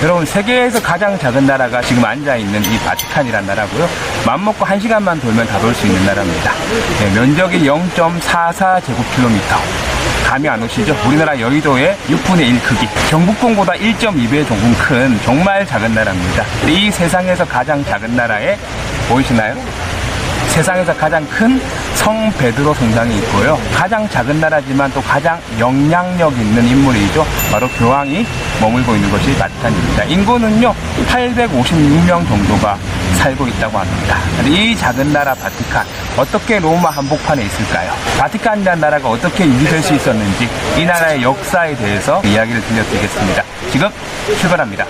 여러분, 세계에서 가장 작은 나라가 지금 앉아있는 이 바티칸이란 나라고요. 맘먹고 1시간만 돌면 다 돌 수 있는 나라입니다. 네, 면적이 0.44제곱킬로미터. 감이 안 오시죠? 우리나라 여의도의 6분의 1 크기. 경북권보다 1.2배 조금 큰 정말 작은 나라입니다. 이 세상에서 가장 작은 나라에 보이시나요? 세상에서 가장 큰 성 베드로 성당이 있고요. 가장 작은 나라지만 또 가장 영향력 있는 인물이죠. 바로 교황이 머물고 있는 것이 바티칸입니다. 인구는요 856명 정도가 살고 있다고 합니다. 이 작은 나라 바티칸, 어떻게 로마 한복판에 있을까요? 바티칸이라는 나라가 어떻게 유지될 수 있었는지 이 나라의 역사에 대해서 이야기를 들려드리겠습니다. 지금 출발합니다.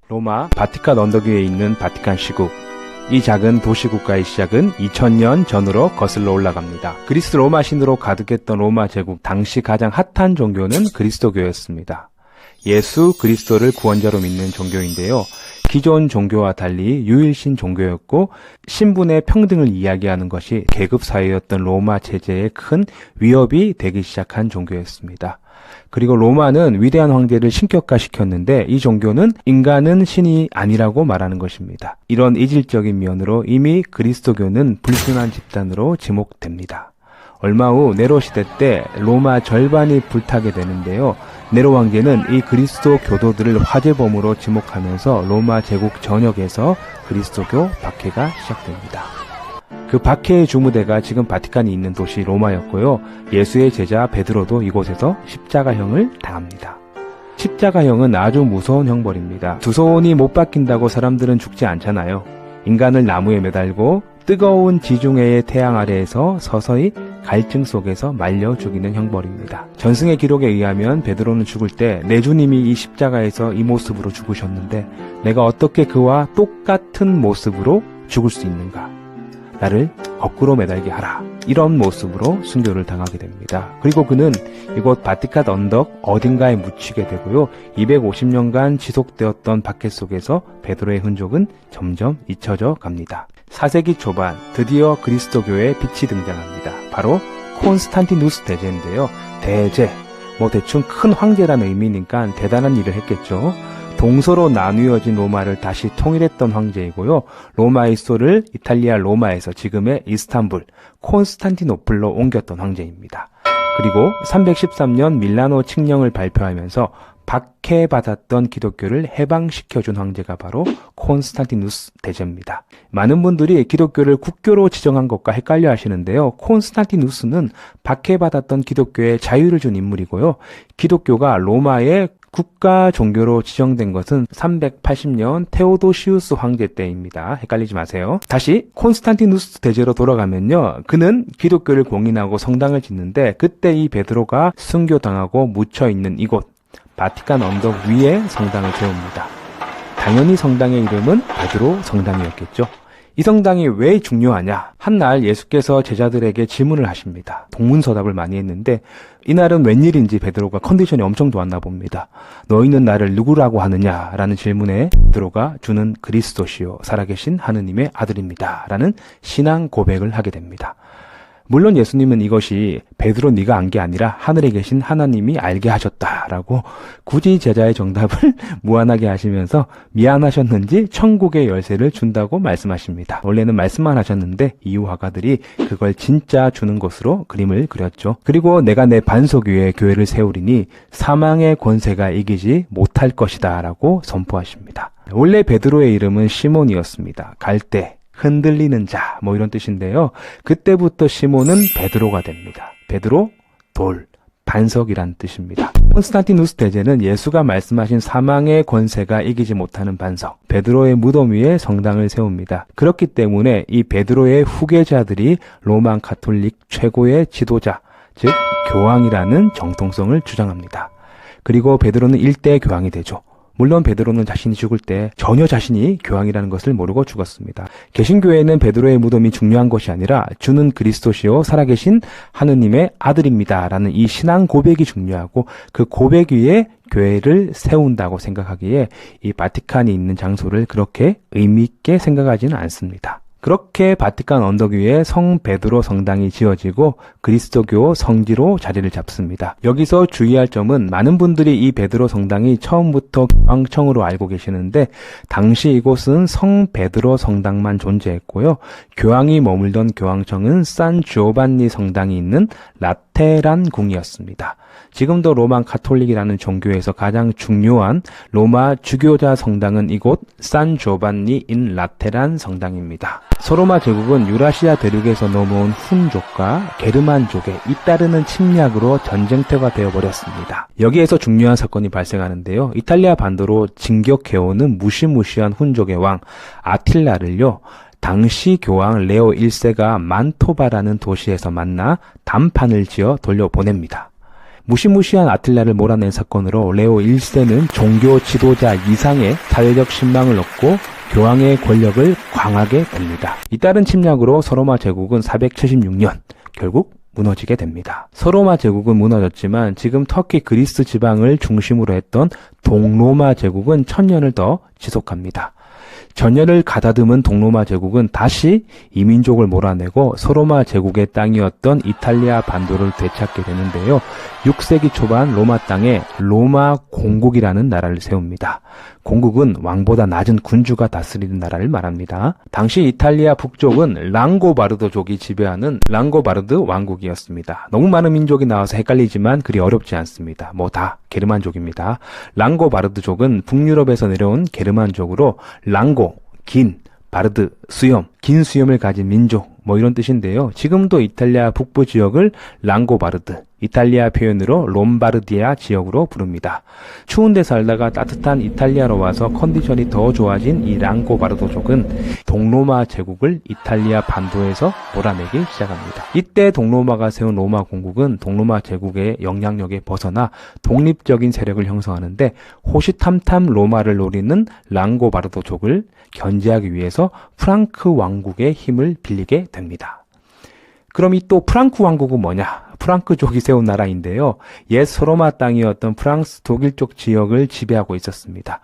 로마 바티칸 언덕 위에 있는 바티칸 시국. 이 작은 도시국가의 시작은 2000년 전으로 거슬러 올라갑니다. 그리스 로마 신으로 가득했던 로마 제국 당시 가장 핫한 종교는 그리스도교였습니다. 예수 그리스도를 구원자로 믿는 종교인데요. 기존 종교와 달리 유일신 종교였고 신분의 평등을 이야기하는 것이 계급사회였던 로마 체제에 큰 위협이 되기 시작한 종교였습니다. 그리고 로마는 위대한 황제를 신격화시켰는데 이 종교는 인간은 신이 아니라고 말하는 것입니다. 이런 이질적인 면으로 이미 그리스도교는 불순한 집단으로 지목됩니다. 얼마 후 네로 시대 때 로마 절반이 불타게 되는데요. 네로 황제는 이 그리스도 교도들을 화재범으로 지목하면서 로마 제국 전역에서 그리스도교 박해가 시작됩니다. 그 박해의 주무대가 지금 바티칸이 있는 도시 로마였고요. 예수의 제자 베드로도 이곳에서 십자가형을 당합니다. 십자가형은 아주 무서운 형벌입니다. 두 손이 못 박힌다고 사람들은 죽지 않잖아요. 인간을 나무에 매달고 뜨거운 지중해의 태양 아래에서 서서히 갈증 속에서 말려 죽이는 형벌입니다. 전승의 기록에 의하면 베드로는 죽을 때 내 주님이 이 십자가에서 이 모습으로 죽으셨는데 내가 어떻게 그와 똑같은 모습으로 죽을 수 있는가? 나를 거꾸로 매달게 하라. 이런 모습으로 순교를 당하게 됩니다. 그리고 그는 이곳 바티칸 언덕 어딘가에 묻히게 되고요. 250년간 지속되었던 박해 속에서 베드로의 흔적은 점점 잊혀져 갑니다. 4세기 초반 드디어 그리스도교의 빛이 등장합니다. 바로 콘스탄티누스 대제인데요. 대제, 대충 큰 황제라는 의미니까 대단한 일을 했겠죠. 동서로 나뉘어진 로마를 다시 통일했던 황제이고요. 로마의 수도를 이탈리아 로마에서 지금의 이스탄불, 콘스탄티노플로 옮겼던 황제입니다. 그리고 313년 밀라노 칙령을 발표하면서 박해받았던 기독교를 해방시켜준 황제가 바로 콘스탄티누스 대제입니다. 많은 분들이 기독교를 국교로 지정한 것과 헷갈려 하시는데요. 콘스탄티누스는 박해받았던 기독교에 자유를 준 인물이고요. 기독교가 로마의 국가 종교로 지정된 것은 380년 테오도시우스 황제 때입니다. 헷갈리지 마세요. 다시 콘스탄티누스 대제로 돌아가면요. 그는 기독교를 공인하고 성당을 짓는데 그때 이 베드로가 순교당하고 묻혀있는 이곳 바티칸 언덕 위에 성당을 세웁니다. 당연히 성당의 이름은 베드로 성당이었겠죠. 이 성당이 왜 중요하냐? 한날 예수께서 제자들에게 질문을 하십니다. 동문서답을 많이 했는데 이날은 웬일인지 베드로가 컨디션이 엄청 좋았나 봅니다. 너희는 나를 누구라고 하느냐? 라는 질문에 베드로가 주는 그리스도시요 살아계신 하느님의 아들입니다. 라는 신앙 고백을 하게 됩니다. 물론 예수님은 이것이 베드로 네가 안 게 아니라 하늘에 계신 하나님이 알게 하셨다라고 굳이 제자의 정답을 무한하게 하시면서 미안하셨는지 천국의 열쇠를 준다고 말씀하십니다. 원래는 말씀만 하셨는데 이후 화가들이 그걸 진짜 주는 것으로 그림을 그렸죠. 그리고 내가 내 반석 위에 교회를 세우리니 사망의 권세가 이기지 못할 것이다 라고 선포하십니다. 원래 베드로의 이름은 시몬이었습니다. 갈대, 흔들리는 자, 이런 뜻인데요. 그때부터 시몬은 베드로가 됩니다. 베드로, 돌, 반석이란 뜻입니다. 콘스탄티누스 대제는 예수가 말씀하신 사망의 권세가 이기지 못하는 반석, 베드로의 무덤 위에 성당을 세웁니다. 그렇기 때문에 이 베드로의 후계자들이 로마 가톨릭 최고의 지도자, 즉 교황이라는 정통성을 주장합니다. 그리고 베드로는 일대 교황이 되죠. 물론 베드로는 자신이 죽을 때 전혀 자신이 교황이라는 것을 모르고 죽었습니다. 개신교회는 베드로의 무덤이 중요한 것이 아니라 주는 그리스도시요 살아계신 하느님의 아들입니다 라는 이 신앙 고백이 중요하고 그 고백 위에 교회를 세운다고 생각하기에 이 바티칸이 있는 장소를 그렇게 의미 있게 생각하지는 않습니다. 그렇게 바티칸 언덕 위에 성 베드로 성당이 지어지고 그리스도교 성지로 자리를 잡습니다. 여기서 주의할 점은 많은 분들이 이 베드로 성당이 처음부터 교황청으로 알고 계시는데 당시 이곳은 성 베드로 성당만 존재했고요. 교황이 머물던 교황청은 산 주오반니 성당이 있는 라테란 궁이었습니다. 지금도 로마 가톨릭이라는 종교에서 가장 중요한 로마 주교자 성당은 이곳 산 조반니 인 라테란 성당입니다. 서로마 제국은 유라시아 대륙에서 넘어온 훈족과 게르만족의 잇따르는 침략으로 전쟁터가 되어버렸습니다. 여기에서 중요한 사건이 발생하는데요. 이탈리아 반도로 진격해오는 무시무시한 훈족의 왕 아틸라를요. 당시 교황 레오 1세가 만토바라는 도시에서 만나 담판을 지어 돌려보냅니다. 무시무시한 아틸라를 몰아낸 사건으로 레오 1세는 종교 지도자 이상의 사회적 신망을 얻고 교황의 권력을 강하게 됩니다. 이따른 침략으로 서로마 제국은 476년 결국 무너지게 됩니다. 서로마 제국은 무너졌지만 지금 터키 그리스 지방을 중심으로 했던 동로마 제국은 1000년을 더 지속합니다. 전열을 가다듬은 동로마 제국은 다시 이민족을 몰아내고 서로마 제국의 땅이었던 이탈리아 반도를 되찾게 되는데요. 6세기 초반 로마 땅에 로마 공국이라는 나라를 세웁니다. 공국은 왕보다 낮은 군주가 다스리는 나라를 말합니다. 당시 이탈리아 북쪽은 랑고바르도족이 지배하는 랑고바르드 왕국이었습니다. 너무 많은 민족이 나와서 헷갈리지만 그리 어렵지 않습니다. 뭐 다 게르만족입니다. 랑고바르드족은 북유럽에서 내려온 게르만족으로 랑고, 긴, 바르드, 수염, 긴 수염을 가진 민족 뭐 이런 뜻인데요. 지금도 이탈리아 북부 지역을 랑고바르드, 이탈리아 표현으로 롬바르디아 지역으로 부릅니다. 추운 데 살다가 따뜻한 이탈리아로 와서 컨디션이 더 좋아진 이 랑고바르도족은 동로마 제국을 이탈리아 반도에서 몰아내기 시작합니다. 이때 동로마가 세운 로마 공국은 동로마 제국의 영향력에 벗어나 독립적인 세력을 형성하는데 호시탐탐 로마를 노리는 랑고바르도족을 견제하기 위해서 프랑크 왕국의 힘을 빌리게 됩니다. 그럼 이 또 프랑크 왕국은 뭐냐? 프랑크족이 세운 나라인데요. 옛 소로마 땅이었던 프랑스 독일 쪽 지역을 지배하고 있었습니다.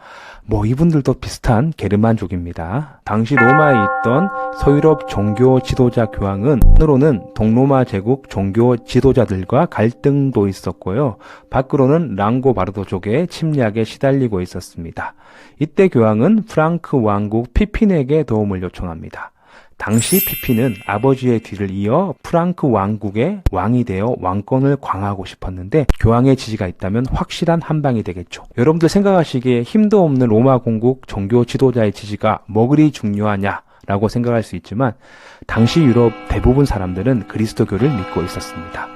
뭐 이분들도 비슷한 게르만족입니다. 당시 로마에 있던 서유럽 종교 지도자 교황은 안으로는 동로마 제국 종교 지도자들과 갈등도 있었고요. 밖으로는 랑고바르도족의 침략에 시달리고 있었습니다. 이때 교황은 프랑크 왕국 피핀에게 도움을 요청합니다. 당시 피핀은 아버지의 뒤를 이어 프랑크 왕국의 왕이 되어 왕권을 강화하고 싶었는데 교황의 지지가 있다면 확실한 한방이 되겠죠. 여러분들 생각하시기에 힘도 없는 로마 공국 종교 지도자의 지지가 뭐 그리 중요하냐라고 생각할 수 있지만 당시 유럽 대부분 사람들은 그리스도교를 믿고 있었습니다.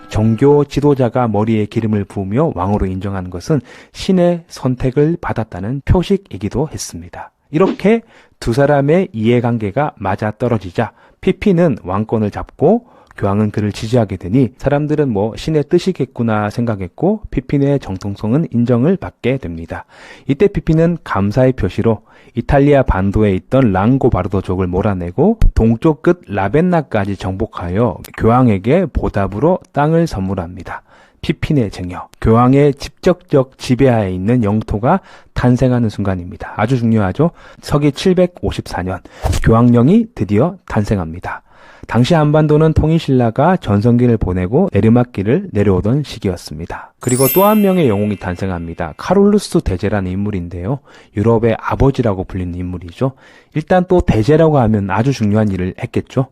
종교 지도자가 머리에 기름을 부으며 왕으로 인정하는 것은 신의 선택을 받았다는 표식이기도 했습니다. 이렇게 두 사람의 이해관계가 맞아떨어지자 피피는 왕권을 잡고 교황은 그를 지지하게 되니 사람들은 뭐 신의 뜻이겠구나 생각했고 피핀의 정통성은 인정을 받게 됩니다. 이때 피핀은 감사의 표시로 이탈리아 반도에 있던 랑고바르도족을 몰아내고 동쪽 끝 라벤나까지 정복하여 교황에게 보답으로 땅을 선물합니다. 피핀의 증여, 교황의 직접적 지배하에 있는 영토가 탄생하는 순간입니다. 아주 중요하죠. 서기 754년 교황령이 드디어 탄생합니다. 당시 한반도는 통일신라가 전성기를 보내고 내리막길을 내려오던 시기였습니다. 그리고 또 한 명의 영웅이 탄생합니다. 카롤루스 대제라는 인물인데요. 유럽의 아버지라고 불리는 인물이죠. 일단 또 대제라고 하면 아주 중요한 일을 했겠죠.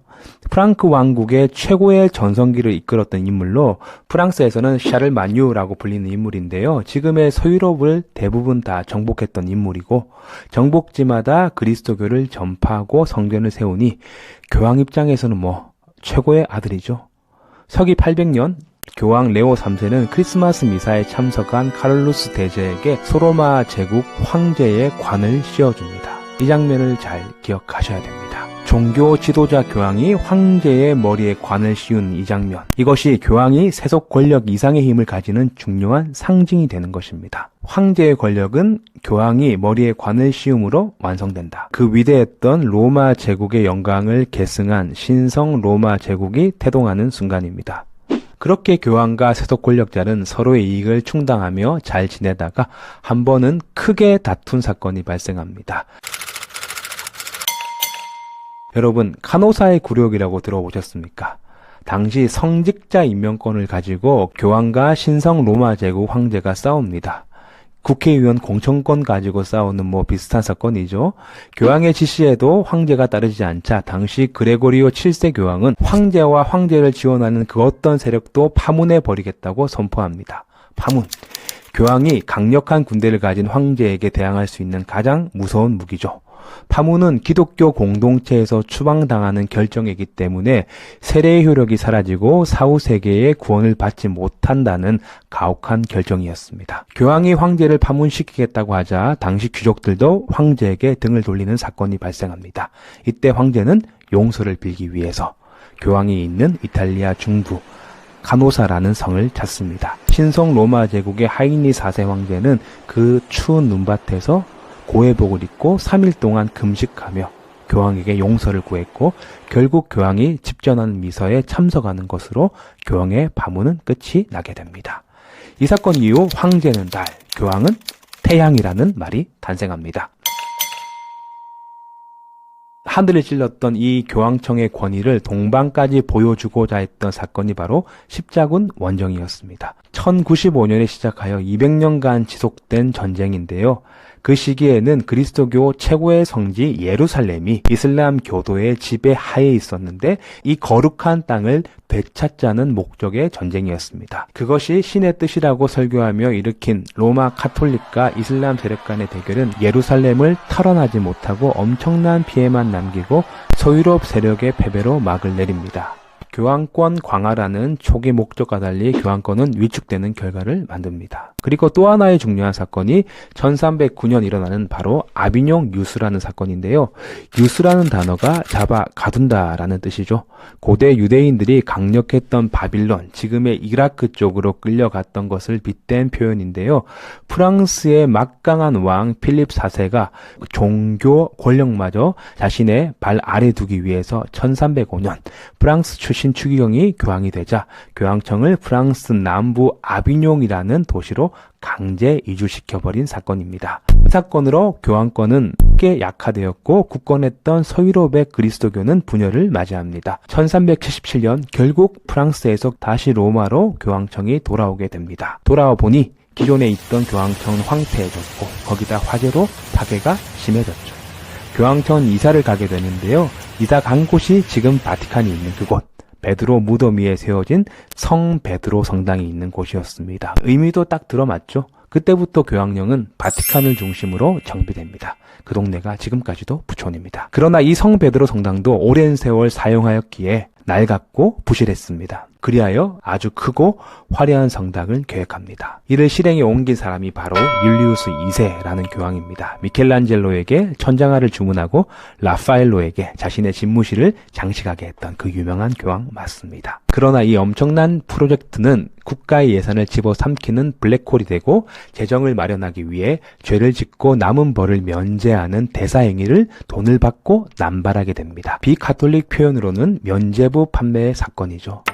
프랑크 왕국의 최고의 전성기를 이끌었던 인물로 프랑스에서는 샤를마뉴라고 불리는 인물인데요. 지금의 서유럽을 대부분 다 정복했던 인물이고 정복지마다 그리스도교를 전파하고 성전을 세우니 교황 입장에서는 뭐 최고의 아들이죠. 서기 800년 교황 레오 3세는 크리스마스 미사에 참석한 카롤루스 대제에게 소로마 제국 황제의 관을 씌워줍니다. 이 장면을 잘 기억하셔야 됩니다. 종교 지도자 교황이 황제의 머리에 관을 씌운 이 장면, 이것이 교황이 세속 권력 이상의 힘을 가지는 중요한 상징이 되는 것입니다. 황제의 권력은 교황이 머리에 관을 씌움으로 완성된다. 그 위대했던 로마 제국의 영광을 계승한 신성 로마 제국이 태동하는 순간입니다. 그렇게 교황과 세속 권력자는 서로의 이익을 충당하며 잘 지내다가 한 번은 크게 다툰 사건이 발생합니다. 여러분, 카노사의 굴욕이라고 들어보셨습니까? 당시 성직자 임명권을 가지고 교황과 신성 로마 제국 황제가 싸웁니다. 국회의원 공천권 가지고 싸우는 비슷한 사건이죠. 교황의 지시에도 황제가 따르지 않자 당시 그레고리오 7세 교황은 황제와 황제를 지원하는 그 어떤 세력도 파문해 버리겠다고 선포합니다. 파문. 교황이 강력한 군대를 가진 황제에게 대항할 수 있는 가장 무서운 무기죠. 파문은 기독교 공동체에서 추방당하는 결정이기 때문에 세례의 효력이 사라지고 사후 세계의 구원을 받지 못한다는 가혹한 결정이었습니다. 교황이 황제를 파문시키겠다고 하자 당시 귀족들도 황제에게 등을 돌리는 사건이 발생합니다. 이때 황제는 용서를 빌기 위해서 교황이 있는 이탈리아 중부 카노사라는 성을 찾습니다. 신성 로마 제국의 하이니 4세 황제는 그 추운 눈밭에서 고해복을 입고 3일 동안 금식하며 교황에게 용서를 구했고 결국 교황이 집전한 미서에 참석하는 것으로 교황의 파문은 끝이 나게 됩니다. 이 사건 이후 황제는 달, 교황은 태양이라는 말이 탄생합니다. 하늘을 찔렀던 이 교황청의 권위를 동방까지 보여주고자 했던 사건이 바로 십자군 원정이었습니다. 1095년에 시작하여 200년간 지속된 전쟁인데요. 그 시기에는 그리스도교 최고의 성지 예루살렘이 이슬람 교도의 지배 하에 있었는데 이 거룩한 땅을 되찾자는 목적의 전쟁이었습니다. 그것이 신의 뜻이라고 설교하며 일으킨 로마 카톨릭과 이슬람 세력 간의 대결은 예루살렘을 탈환하지 못하고 엄청난 피해만 남기고 서유럽 세력의 패배로 막을 내립니다. 교황권 강화라는 초기 목적과 달리 교황권은 위축되는 결과를 만듭니다. 그리고 또 하나의 중요한 사건이 1309년 일어나는 바로 아비뇽 유수라는 사건인데요. 유수라는 단어가 잡아 가둔다라는 뜻이죠. 고대 유대인들이 강력했던 바빌론, 지금의 이라크 쪽으로 끌려갔던 것을 빗댄 표현인데요. 프랑스의 막강한 왕 필립 4세가 종교 권력마저 자신의 발 아래 두기 위해서 1305년 프랑스 출신 추기경이 교황이 되자 교황청을 프랑스 남부 아비뇽이라는 도시로 강제 이주시켜버린 사건입니다. 이 사건으로 교황권은 크게 약화되었고 굳건했던 서유럽의 그리스도교는 분열을 맞이합니다. 1377년 결국 프랑스에서 다시 로마로 교황청이 돌아오게 됩니다. 돌아와 보니 기존에 있던 교황청은 황폐해졌고 거기다 화재로 파괴가 심해졌죠. 교황청 이사를 가게 되는데요. 이사 간 곳이 지금 바티칸이 있는 그곳. 베드로 무덤 위에 세워진 성 베드로 성당이 있는 곳이었습니다. 의미도 딱 들어맞죠? 그때부터 교황령은 바티칸을 중심으로 정비됩니다. 그 동네가 지금까지도 부촌입니다. 그러나 이 성 베드로 성당도 오랜 세월 사용하였기에 낡았고 부실했습니다. 그리하여 아주 크고 화려한 성당을 계획합니다. 이를 실행에 옮긴 사람이 바로 율리우스 2세라는 교황입니다. 미켈란젤로에게 천장화를 주문하고 라파엘로에게 자신의 집무실을 장식하게 했던 그 유명한 교황 맞습니다. 그러나 이 엄청난 프로젝트는 국가의 예산을 집어삼키는 블랙홀이 되고 재정을 마련하기 위해 죄를 짓고 남은 벌을 면제하는 대사행위를 돈을 받고 남발하게 됩니다. 비카톨릭 표현으로는 면제부 판매의 사건이죠.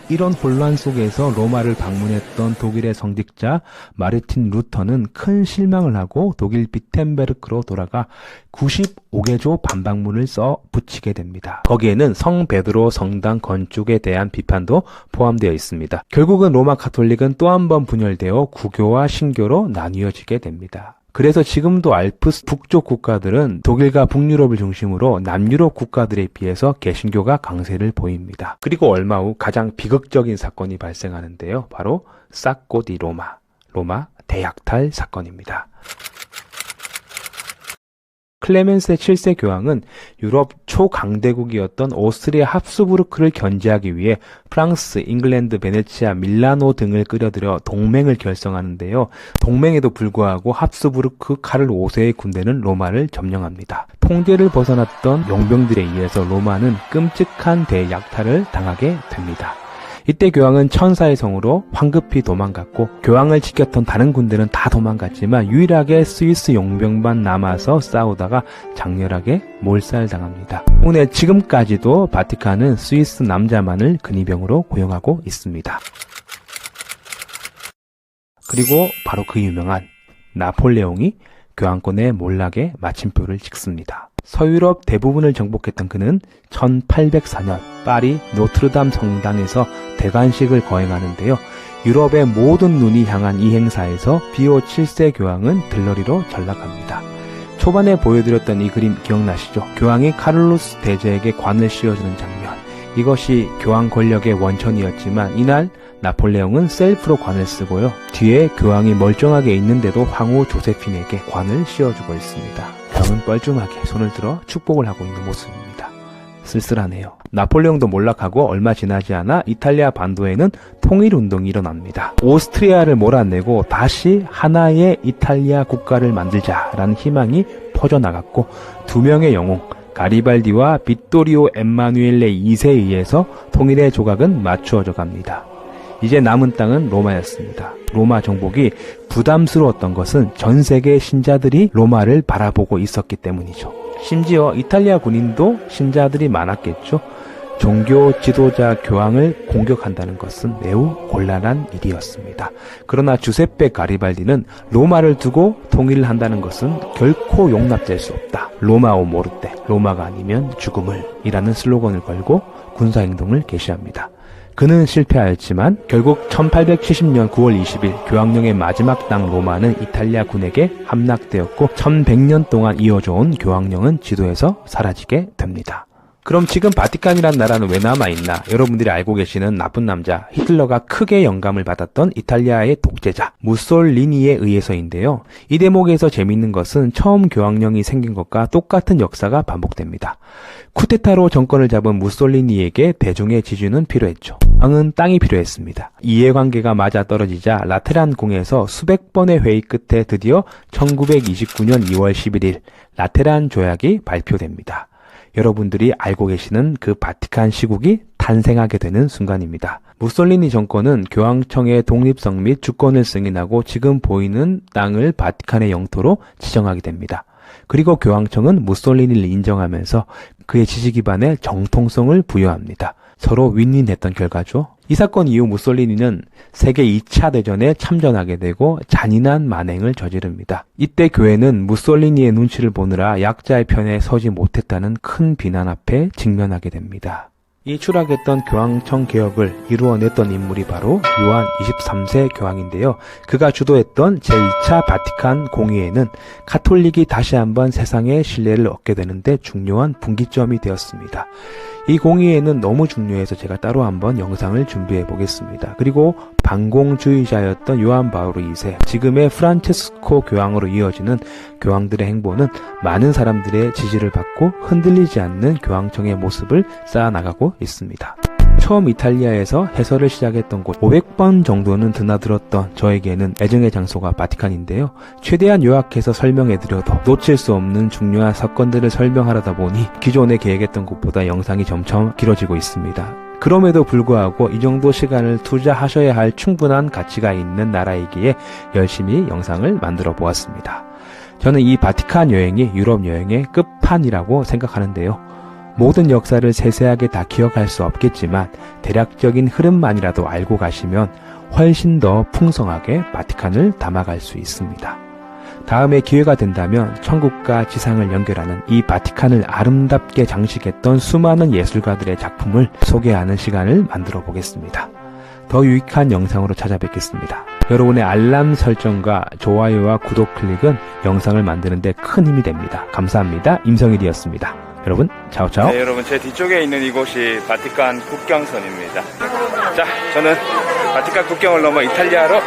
이런 혼란 속에서 로마를 방문했던 독일의 성직자 마르틴 루터는 큰 실망을 하고 독일 비텐베르크로 돌아가 95개조 반박문을 써 붙이게 됩니다. 거기에는 성 베드로 성당 건축에 대한 비판도 포함되어 있습니다. 결국은 로마 가톨릭은 또 한 번 분열되어 구교와 신교로 나뉘어지게 됩니다. 그래서 지금도 알프스 북쪽 국가들은 독일과 북유럽을 중심으로 남유럽 국가들에 비해서 개신교가 강세를 보입니다. 그리고 얼마 후 가장 비극적인 사건이 발생하는데요. 바로 사코 디 로마 대약탈 사건입니다. 클레멘세 7세 교황은 유럽 초강대국이었던 오스트리아 합스부르크를 견제하기 위해 프랑스, 잉글랜드, 베네치아, 밀라노 등을 끌어들여 동맹을 결성하는데요. 동맹에도 불구하고 합스부르크 카를 5세의 군대는 로마를 점령합니다. 통제를 벗어났던 용병들에 의해서 로마는 끔찍한 대약탈을 당하게 됩니다. 이때 교황은 천사의 성으로 황급히 도망갔고 교황을 지켰던 다른 군대는 다 도망갔지만 유일하게 스위스 용병만 남아서 싸우다가 장렬하게 몰살당합니다. 때문에 지금까지도 바티칸은 스위스 남자만을 근위병으로 고용하고 있습니다. 그리고 바로 그 유명한 나폴레옹이 교황권의 몰락에 마침표를 찍습니다. 서유럽 대부분을 정복했던 그는 1804년 파리 노트르담 성당에서 대관식을 거행하는데요. 유럽의 모든 눈이 향한 이 행사에서 비오 7세 교황은 들러리로 전락합니다. 초반에 보여드렸던 이 그림 기억나시죠? 교황이 카를로스 대제에게 관을 씌워주는 장면. 이것이 교황 권력의 원천이었지만 이날 나폴레옹은 셀프로 관을 쓰고요. 뒤에 교황이 멀쩡하게 있는데도 황후 조세핀에게 관을 씌워주고 있습니다. 교황은 뻘쭘하게 손을 들어 축복을 하고 있는 모습입니다. 쓸쓸하네요. 나폴레옹도 몰락하고 얼마 지나지 않아 이탈리아 반도에는 통일운동이 일어납니다. 오스트리아를 몰아내고 다시 하나의 이탈리아 국가를 만들자라는 희망이 퍼져나갔고 두 명의 영웅 가리발디와 빗토리오 엠마누엘레 2세에 의해서 통일의 조각은 맞추어져 갑니다. 이제 남은 땅은 로마였습니다. 로마 정복이 부담스러웠던 것은 전 세계 신자들이 로마를 바라보고 있었기 때문이죠. 심지어 이탈리아 군인도 신자들이 많았겠죠. 종교 지도자 교황을 공격한다는 것은 매우 곤란한 일이었습니다. 그러나 주세페 가리발디는 로마를 두고 통일을 한다는 것은 결코 용납될 수 없다. 로마 오 모르테, 로마가 아니면 죽음을 이라는 슬로건을 걸고 군사행동을 개시합니다. 그는 실패하였지만 결국 1870년 9월 20일 교황령의 마지막 당 로마는 이탈리아 군에게 함락되었고 1100년 동안 이어져온 교황령은 지도에서 사라지게 됩니다. 그럼 지금 바티칸이란 나라는 왜 남아있나? 여러분들이 알고 계시는 나쁜 남자 히틀러가 크게 영감을 받았던 이탈리아의 독재자 무솔리니에 의해서인데요. 이 대목에서 재미있는 것은 처음 교황령이 생긴 것과 똑같은 역사가 반복됩니다. 쿠데타로 정권을 잡은 무솔리니에게 대중의 지지는 필요했죠. 왕은 땅이 필요했습니다. 이해관계가 맞아떨어지자 라테란 궁에서 수백 번의 회의 끝에 드디어 1929년 2월 11일 라테란 조약이 발표됩니다. 여러분들이 알고 계시는 그 바티칸 시국이 탄생하게 되는 순간입니다. 무솔리니 정권은 교황청의 독립성 및 주권을 승인하고 지금 보이는 땅을 바티칸의 영토로 지정하게 됩니다. 그리고 교황청은 무솔리니를 인정하면서 그의 지지 기반에 정통성을 부여합니다. 서로 윈윈했던 결과죠. 이 사건 이후 무솔리니는 세계 2차 대전에 참전하게 되고 잔인한 만행을 저지릅니다. 이때 교회는 무솔리니의 눈치를 보느라 약자의 편에 서지 못했다는 큰 비난 앞에 직면하게 됩니다. 이 추락했던 교황청 개혁을 이루어냈던 인물이 바로 요한 23세 교황인데요. 그가 주도했던 제2차 바티칸 공의회는 카톨릭이 다시 한번 세상의 신뢰를 얻게 되는데 중요한 분기점이 되었습니다. 이 공의회는 너무 중요해서 제가 따로 한번 영상을 준비해 보겠습니다. 그리고 반공주의자였던 요한 바오로 2세, 지금의 프란체스코 교황으로 이어지는 교황들의 행보는 많은 사람들의 지지를 받고 흔들리지 않는 교황청의 모습을 쌓아나가고 있습니다. 처음 이탈리아에서 해설을 시작했던 곳 500번 정도는 드나들었던 저에게는 애정의 장소가 바티칸인데요. 최대한 요약해서 설명해드려도 놓칠 수 없는 중요한 사건들을 설명하려다 보니 기존에 계획했던 것보다 영상이 점점 길어지고 있습니다. 그럼에도 불구하고 이 정도 시간을 투자하셔야 할 충분한 가치가 있는 나라이기에 열심히 영상을 만들어 보았습니다. 저는 이 바티칸 여행이 유럽 여행의 끝판이라고 생각하는데요. 모든 역사를 세세하게 다 기억할 수 없겠지만 대략적인 흐름만이라도 알고 가시면 훨씬 더 풍성하게 바티칸을 담아갈 수 있습니다. 다음에 기회가 된다면 천국과 지상을 연결하는 이 바티칸을 아름답게 장식했던 수많은 예술가들의 작품을 소개하는 시간을 만들어 보겠습니다. 더 유익한 영상으로 찾아뵙겠습니다. 여러분의 알람 설정과 좋아요와 구독 클릭은 영상을 만드는 데 큰 힘이 됩니다. 감사합니다. 임성일이었습니다. 여러분, 차오차오. 네, 여러분, 제 뒤쪽에 있는 이곳이 바티칸 국경선입니다. 자, 저는 바티칸 국경을 넘어 이탈리아로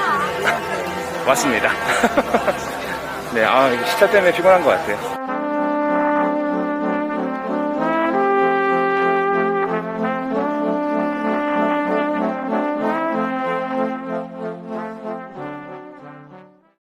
왔습니다. 네, 시차 때문에 피곤한 것 같아요.